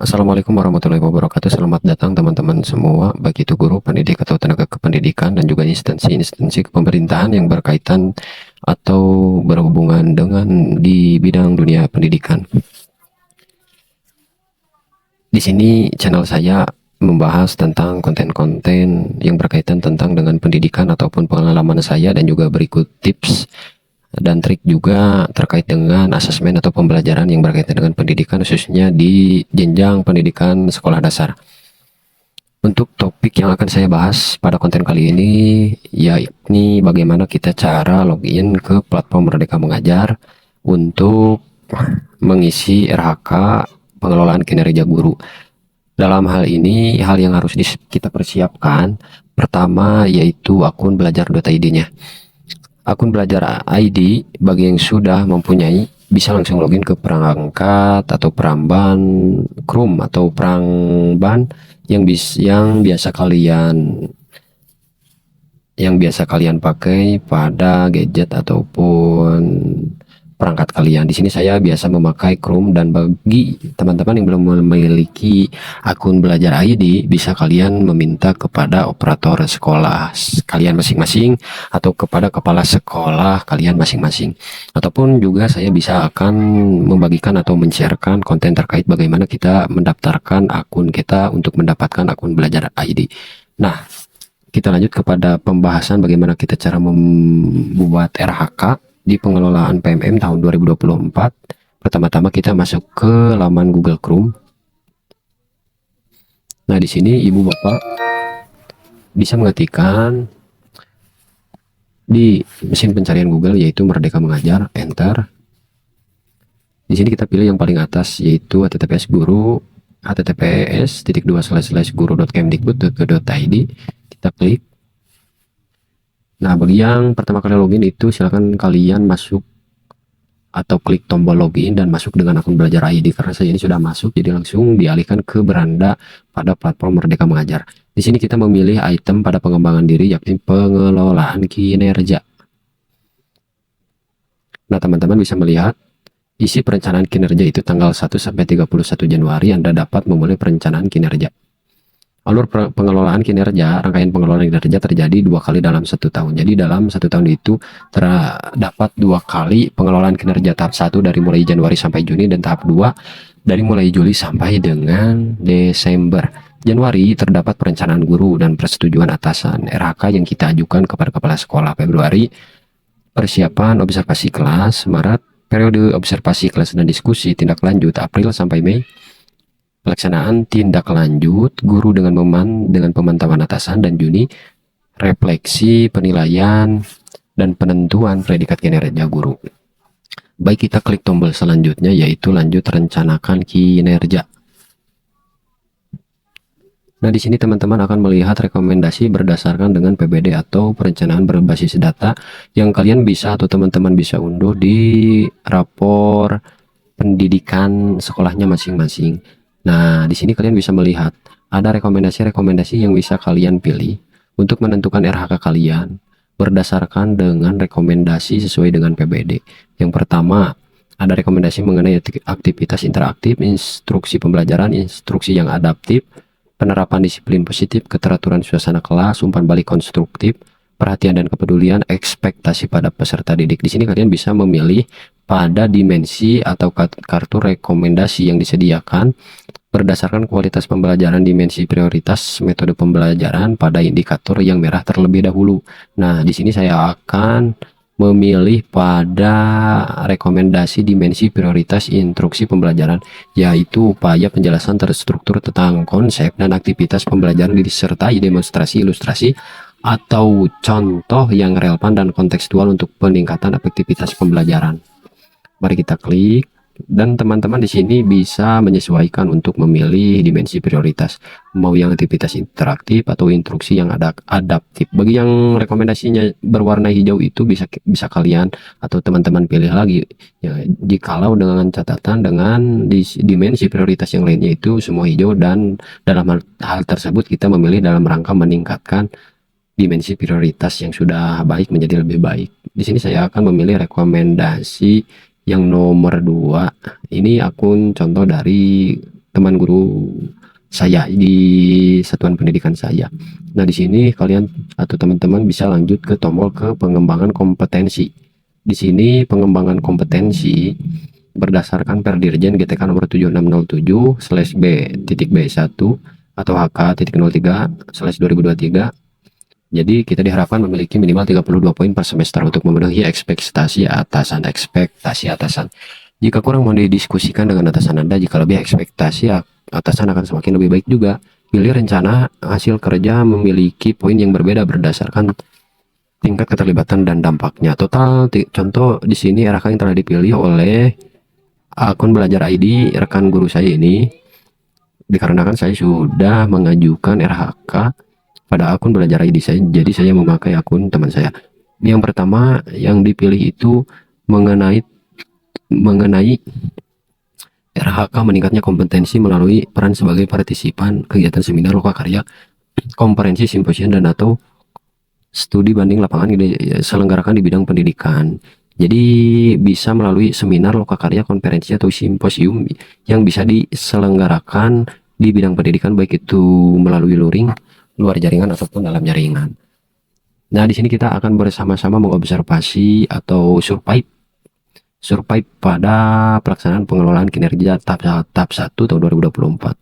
Assalamualaikum warahmatullahi wabarakatuh. Selamat datang teman-teman semua, baik itu guru, pendidik atau tenaga kependidikan dan juga instansi-instansi kepemerintahan yang berkaitan atau berhubungan dengan di bidang dunia pendidikan. Di sini channel saya membahas tentang konten-konten yang berkaitan tentang dengan pendidikan ataupun pengalaman saya, dan juga berikut tips dan trik juga terkait dengan asesmen atau pembelajaran yang berkaitan dengan pendidikan, khususnya di jenjang pendidikan sekolah dasar. Untuk topik yang akan saya bahas pada konten kali ini, yakni bagaimana kita cara login ke platform Merdeka Mengajar untuk mengisi RHK pengelolaan kinerja guru. Dalam hal ini, hal yang harus kita persiapkan pertama yaitu akun belajar.id-nya. Akun belajar ID bagi yang sudah mempunyai bisa langsung login ke perangkat atau peramban Chrome atau perangban yang biasa kalian pakai pada gadget ataupun perangkat kalian. Di sini saya biasa memakai Chrome, dan bagi teman-teman yang belum memiliki akun belajar ID, bisa kalian meminta kepada operator sekolah kalian masing-masing atau kepada kepala sekolah kalian masing-masing. Ataupun juga saya bisa akan membagikan atau men-sharekan konten terkait bagaimana kita mendaftarkan akun kita untuk mendapatkan akun belajar ID. Nah, kita lanjut kepada pembahasan bagaimana kita cara membuat RHK di pengelolaan PMM tahun 2024. Pertama-tama kita masuk ke laman Google Chrome. Nah, di sini Ibu Bapak bisa mengetikkan di mesin pencarian Google yaitu Merdeka Mengajar, enter. Di sini kita pilih yang paling atas yaitu https://guru.kemdikbud.go.id. Kita klik. Nah, bagi yang pertama kali login itu silakan kalian masuk atau klik tombol login dan masuk dengan akun belajar ID. Karena saya ini sudah masuk, jadi langsung dialihkan ke beranda pada platform Merdeka Mengajar. Di sini kita memilih item pada pengembangan diri, yakni pengelolaan kinerja. Nah, teman-teman bisa melihat isi perencanaan kinerja itu tanggal 1 sampai 31 Januari Anda dapat memulai perencanaan kinerja. Alur pengelolaan kinerja, rangkaian pengelolaan kinerja terjadi 2 kali dalam 1 tahun. Jadi dalam 1 tahun itu terdapat 2 kali pengelolaan kinerja. Tahap 1 dari mulai Januari sampai Juni, dan tahap 2 dari mulai Juli sampai dengan Desember. Januari terdapat perencanaan guru dan persetujuan atasan RHK yang kita ajukan kepada kepala sekolah. Februari persiapan observasi kelas. Maret periode observasi kelas dan diskusi tindak lanjut. April sampai Mei pelaksanaan tindak lanjut guru dengan pemantauan atasan, dan Juni refleksi penilaian dan penentuan predikat kinerja guru. Baik, kita klik tombol selanjutnya yaitu lanjut rencanakan kinerja. Nah, di sini teman-teman akan melihat rekomendasi berdasarkan dengan PBD atau perencanaan berbasis data yang kalian bisa atau teman-teman bisa unduh di rapor pendidikan sekolahnya masing-masing. Nah, di sini kalian bisa melihat ada rekomendasi-rekomendasi yang bisa kalian pilih untuk menentukan RHK kalian berdasarkan dengan rekomendasi sesuai dengan PBD. Yang pertama, ada rekomendasi mengenai aktivitas interaktif, instruksi pembelajaran, instruksi yang adaptif, penerapan disiplin positif, keteraturan suasana kelas, umpan balik konstruktif, perhatian dan kepedulian, ekspektasi pada peserta didik. Di sini kalian bisa memilih pada dimensi atau kartu rekomendasi yang disediakan berdasarkan kualitas pembelajaran, dimensi prioritas, metode pembelajaran pada indikator yang merah terlebih dahulu. Nah, di sini saya akan memilih pada rekomendasi dimensi prioritas instruksi pembelajaran, yaitu upaya penjelasan terstruktur tentang konsep dan aktivitas pembelajaran disertai demonstrasi, ilustrasi, atau contoh yang relevan dan kontekstual untuk peningkatan efektivitas pembelajaran. Mari kita klik, dan teman-teman di sini bisa menyesuaikan untuk memilih dimensi prioritas, mau yang aktivitas interaktif atau instruksi yang adaptif. Bagi yang rekomendasinya berwarna hijau itu bisa kalian atau teman-teman pilih lagi ya, jikalau dengan catatan dengan dimensi prioritas yang lainnya itu semua hijau, dan dalam hal tersebut kita memilih dalam rangka meningkatkan dimensi prioritas yang sudah baik menjadi lebih baik. Di sini saya akan memilih rekomendasi yang nomor 2. Ini akun contoh dari teman guru saya di satuan pendidikan saya. Nah, di sini kalian atau teman-teman bisa lanjut ke tombol ke pengembangan kompetensi. Di sini pengembangan kompetensi berdasarkan Perdirjen GTK nomor 7607/B.B1 atau HK.03/2023. Jadi kita diharapkan memiliki minimal 32 poin per semester untuk memenuhi ekspektasi atasan. Jika kurang mau didiskusikan dengan atasan Anda, jika lebih ekspektasi atasan akan semakin lebih baik juga. Pilih rencana hasil kerja memiliki poin yang berbeda berdasarkan tingkat keterlibatan dan dampaknya. Total contoh di sini RHK yang telah dipilih oleh akun belajar ID rekan guru saya ini, dikarenakan saya sudah mengajukan RHK pada akun belajar ID saya, jadi saya memakai akun teman saya. Yang pertama yang dipilih itu mengenai RHK meningkatnya kompetensi melalui peran sebagai partisipan kegiatan seminar lokakarya, konferensi, simposium, dan atau studi banding lapangan diselenggarakan di bidang pendidikan. Jadi bisa melalui seminar lokakarya, konferensi, atau simposium yang bisa diselenggarakan di bidang pendidikan, baik itu melalui luring, luar jaringan, ataupun dalam jaringan. Nah, di sini kita akan bersama-sama mengobservasi atau survei pada pelaksanaan pengelolaan kinerja tahap 1 tahun 2024.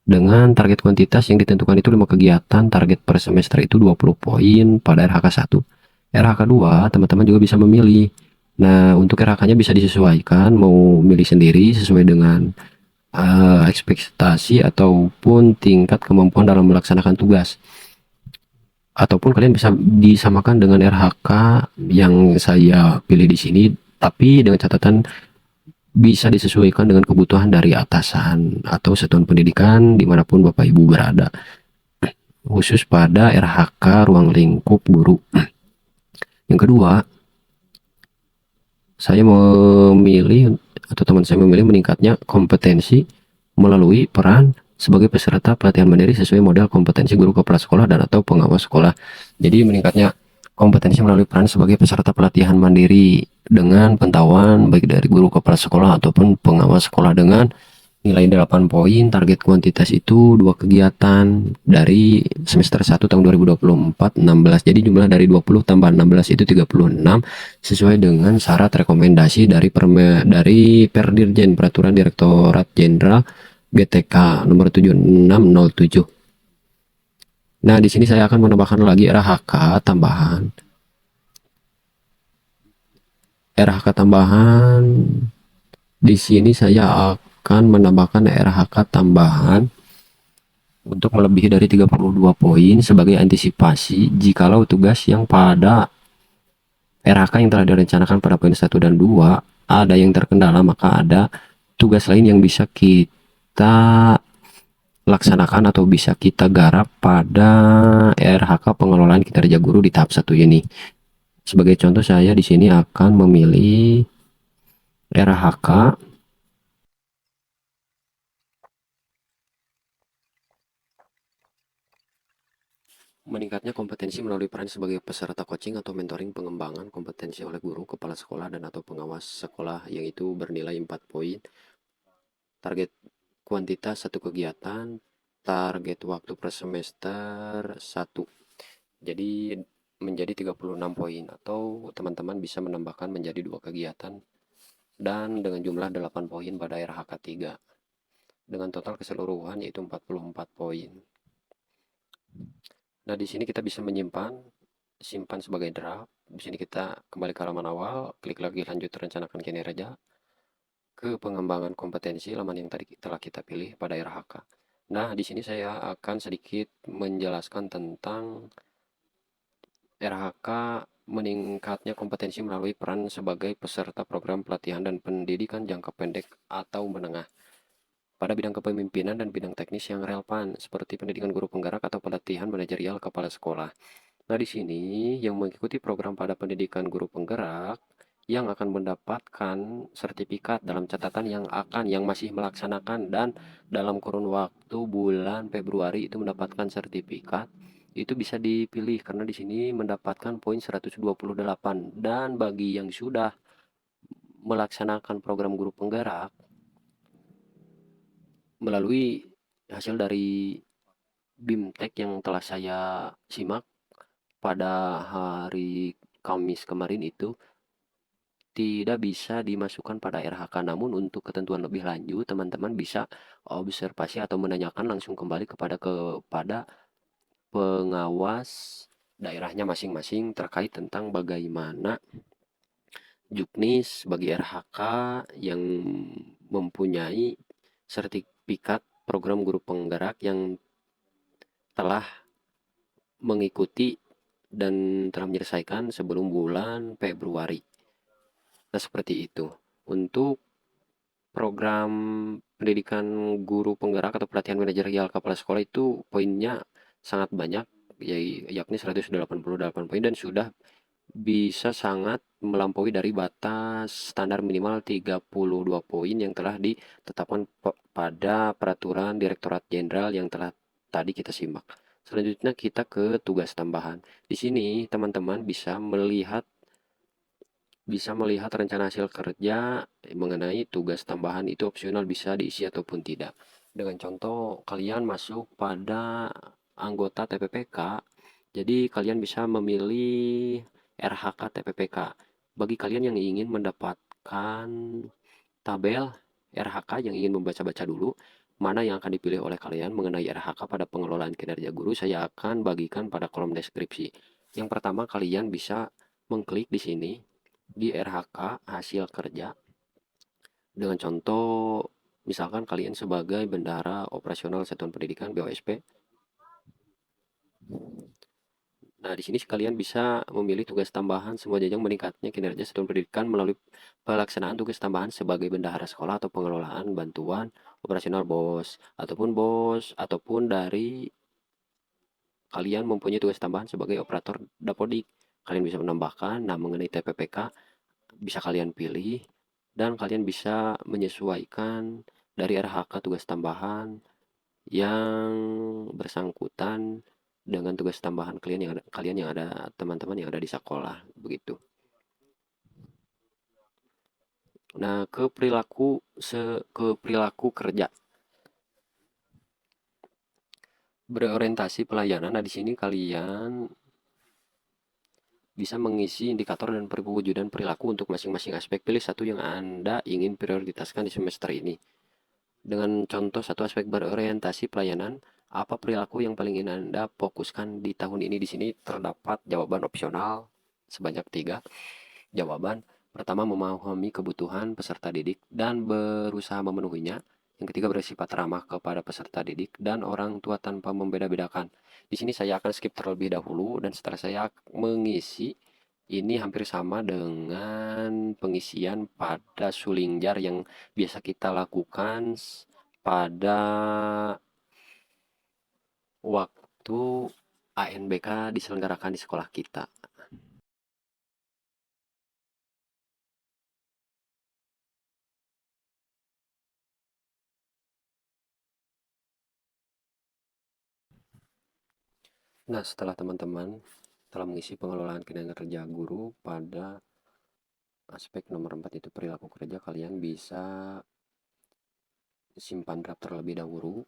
Dengan target kuantitas yang ditentukan itu 5 kegiatan, target per semester itu 20 poin pada RHK 1. RHK 2, teman-teman juga bisa memilih. Nah, untuk RHK-nya bisa disesuaikan, mau milih sendiri sesuai dengan ekspektasi ataupun tingkat kemampuan dalam melaksanakan tugas. Ataupun kalian bisa disamakan dengan RHK yang saya pilih di sini, tapi dengan catatan bisa disesuaikan dengan kebutuhan dari atasan atau satuan pendidikan dimanapun Bapak Ibu berada, khusus pada RHK ruang lingkup guru. Yang kedua, saya memilih atau teman saya memilih meningkatnya kompetensi melalui peran sebagai peserta pelatihan mandiri sesuai model kompetensi guru kepala sekolah dan atau pengawas sekolah. Jadi meningkatnya kompetensi melalui peran sebagai peserta pelatihan mandiri dengan pantauan baik dari guru kepala sekolah ataupun pengawas sekolah dengan nilai 8 poin, target kuantitas itu 2 kegiatan dari semester 1 tahun 2024 16. Jadi jumlah dari 20 tambah 16 itu 36 sesuai dengan syarat rekomendasi dari Perdirjen Peraturan Direktorat Jenderal GTK nomor 7607. Nah, di sini saya akan menambahkan lagi RHK tambahan. Di sini saya akan menambahkan RHK tambahan untuk melebihi dari 32 poin sebagai antisipasi jikalau tugas yang pada RHK yang telah direncanakan pada poin 1 dan 2 ada yang terkendala, maka ada tugas lain yang bisa kita laksanakan atau bisa kita garap pada RHK pengelolaan kinerja guru di tahap 1 ini. Sebagai contoh, saya di sini akan memilih RHK meningkatnya kompetensi melalui peran sebagai peserta coaching atau mentoring pengembangan kompetensi oleh guru, kepala sekolah, dan atau pengawas sekolah yang itu bernilai 4 poin. Target kuantitas 1 kegiatan, target waktu per semester 1. Jadi menjadi 36 poin atau teman-teman bisa menambahkan menjadi 2 kegiatan dan dengan jumlah 8 poin pada RHK 3 dengan total keseluruhan yaitu 44 poin. Nah, di sini kita bisa simpan sebagai draft. Di sini kita kembali ke halaman awal, klik lagi lanjut rencanakan kinerja ke pengembangan kompetensi halaman yang tadi telah kita pilih pada RHK. Nah, di sini saya akan sedikit menjelaskan tentang RHK meningkatnya kompetensi melalui peran sebagai peserta program pelatihan dan pendidikan jangka pendek atau menengah pada bidang kepemimpinan dan bidang teknis yang relevan seperti pendidikan guru penggerak atau pelatihan manajerial kepala sekolah. Nah, di sini yang mengikuti program pada pendidikan guru penggerak yang akan mendapatkan sertifikat dalam catatan yang masih melaksanakan dan dalam kurun waktu bulan Februari itu mendapatkan sertifikat, itu bisa dipilih karena di sini mendapatkan poin 128. Dan bagi yang sudah melaksanakan program guru penggerak melalui hasil dari BIMTEK yang telah saya simak pada hari Kamis kemarin itu tidak bisa dimasukkan pada RHK. Namun untuk ketentuan lebih lanjut, teman-teman bisa observasi atau menanyakan langsung kembali kepada pengawas daerahnya masing-masing terkait tentang bagaimana juknis bagi RHK yang mempunyai sertifikat program guru penggerak yang telah mengikuti dan telah menyelesaikan sebelum bulan Februari. Nah, seperti itu. Untuk program pendidikan guru penggerak atau pelatihan manajerial kepala sekolah itu poinnya sangat banyak, yakni 188 poin dan sudah bisa sangat melampaui dari batas standar minimal 32 poin yang telah ditetapkan pada peraturan Direktorat Jenderal yang telah tadi kita simak. Selanjutnya kita ke tugas tambahan. Di sini teman-teman bisa melihat rencana hasil kerja mengenai tugas tambahan itu opsional bisa diisi ataupun tidak. Dengan contoh kalian masuk pada anggota TPPK, jadi kalian bisa memilih RHK TPPK. Bagi kalian yang ingin mendapatkan tabel RHK yang ingin membaca-baca dulu, mana yang akan dipilih oleh kalian mengenai RHK pada pengelolaan kinerja guru, saya akan bagikan pada kolom deskripsi. Yang pertama kalian bisa mengklik di sini di RHK hasil kerja dengan contoh misalkan kalian sebagai bendahara operasional satuan pendidikan BOSP. Nah, di sini kalian bisa memilih tugas tambahan semua jenjang meningkatnya kinerja satuan pendidikan melalui pelaksanaan tugas tambahan sebagai bendahara sekolah atau pengelolaan bantuan operasional bos ataupun dari kalian mempunyai tugas tambahan sebagai operator dapodik. Kalian bisa menambahkan. Nah, mengenai TPPK bisa kalian pilih dan kalian bisa menyesuaikan dari RHK tugas tambahan yang bersangkutan dengan tugas tambahan kalian yang ada teman-teman yang ada di sekolah begitu. Nah, ke perilaku kerja berorientasi pelayanan. Nah, di sini kalian bisa mengisi indikator dan perwujudan perilaku untuk masing-masing aspek. Pilih satu yang Anda ingin prioritaskan di semester ini. Dengan contoh satu aspek berorientasi pelayanan, apa perilaku yang paling ingin Anda fokuskan di tahun ini? Di sini terdapat jawaban opsional sebanyak 3 jawaban. Pertama, memahami kebutuhan peserta didik dan berusaha memenuhinya. Yang ketiga, bersifat ramah kepada peserta didik dan orang tua tanpa membeda-bedakan. Di sini saya akan skip terlebih dahulu dan setelah saya mengisi ini hampir sama dengan pengisian pada Sulingjar yang biasa kita lakukan pada waktu ANBK diselenggarakan di sekolah kita. Nah, setelah teman-teman telah mengisi pengelolaan kinerja guru pada aspek nomor 4 itu perilaku kerja, kalian bisa simpan draft terlebih dahulu,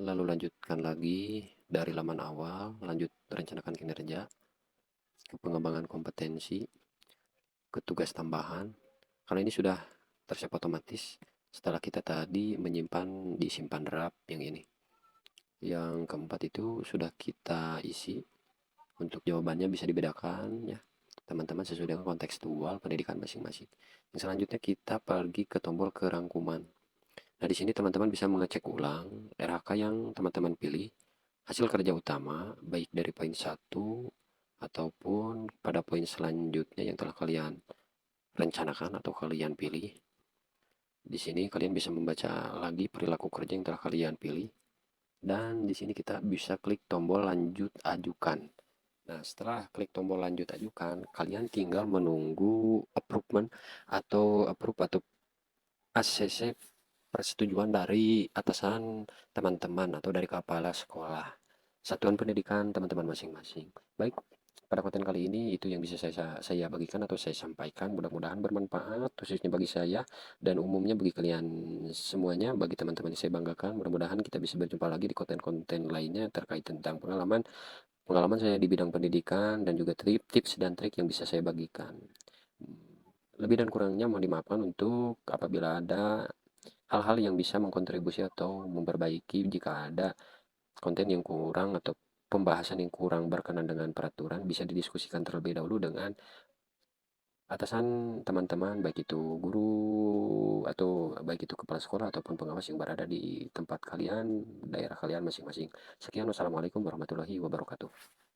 lalu lanjutkan lagi dari laman awal, lanjut rencanakan kinerja, ke pengembangan kompetensi, ke tugas tambahan. Karena ini sudah tersiap otomatis setelah kita tadi menyimpan di simpan draft yang ini. Yang keempat itu sudah kita isi. Untuk jawabannya bisa dibedakan ya teman-teman sesuai dengan kontekstual pendidikan masing-masing. Yang selanjutnya kita pergi ke tombol kerangkuman. Nah, di sini teman-teman bisa mengecek ulang RHK yang teman-teman pilih, hasil kerja utama baik dari poin 1 ataupun pada poin selanjutnya yang telah kalian rencanakan atau kalian pilih. Di sini kalian bisa membaca lagi perilaku kerja yang telah kalian pilih dan di sini kita bisa klik tombol lanjut ajukan. Nah, setelah klik tombol lanjut ajukan, kalian tinggal menunggu approve atau ACC persetujuan dari atasan teman-teman atau dari kepala sekolah satuan pendidikan teman-teman masing-masing. Baik, Pada konten kali ini itu yang bisa saya bagikan atau saya sampaikan, mudah-mudahan bermanfaat khususnya bagi saya dan umumnya bagi kalian semuanya, bagi teman-teman yang saya banggakan. Mudah-mudahan kita bisa berjumpa lagi di konten-konten lainnya terkait tentang pengalaman pengalaman saya di bidang pendidikan dan juga tips dan trik yang bisa saya bagikan. Lebih dan kurangnya mohon dimaafkan untuk apabila ada hal-hal yang bisa mengkontribusi atau memperbaiki jika ada konten yang kurang atau pembahasan yang kurang berkenan dengan peraturan, bisa didiskusikan terlebih dahulu dengan atasan teman-teman, baik itu guru atau baik itu kepala sekolah ataupun pengawas yang berada di tempat kalian, daerah kalian masing-masing. Sekian, wassalamualaikum warahmatullahi wabarakatuh.